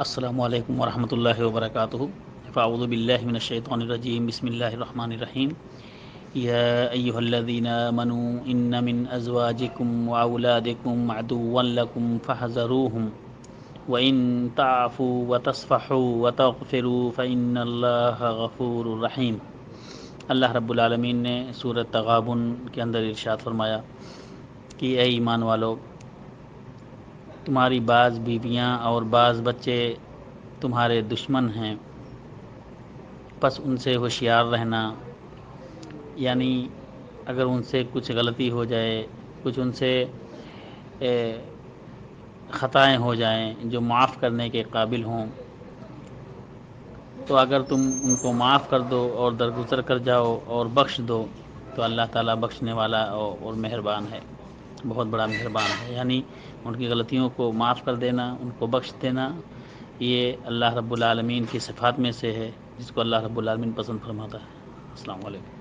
السلام علیکم ورحمۃ اللہ وبرکاتہ. فاعوذ باللہ من الشیطان الرجیم. بسم اللہ الرحمن الرحیم. یا ایہا الذین آمنوا ان من ازواجکم واولادکم عدوا لکم فاحذروہم وَإِن تَعْفُوا وَتَصْفَحُوا وَتَغْفِرُوا فَإِنَّ اللَّهَ غَفُورٌ رَحِيمٌ. اللہ رب العالمین نے سورۃ تغابن کے اندر ارشاد فرمایا کہ اے ایمان والو، تمہاری بعض بیویاں اور بعض بچے تمہارے دشمن ہیں، پس ان سے ہوشیار رہنا. یعنی اگر ان سے کچھ غلطی ہو جائے، کچھ ان سے خطائیں ہو جائیں جو معاف کرنے کے قابل ہوں، تو اگر تم ان کو معاف کر دو اور درگزر کر جاؤ اور بخش دو تو اللہ تعالیٰ بخشنے والا اور مہربان ہے، بہت بڑا مہربان ہے. یعنی ان کی غلطیوں کو معاف کر دینا، ان کو بخش دینا، یہ اللہ رب العالمین کی صفات میں سے ہے جس کو اللہ رب العالمین پسند فرماتا ہے. السلام علیکم.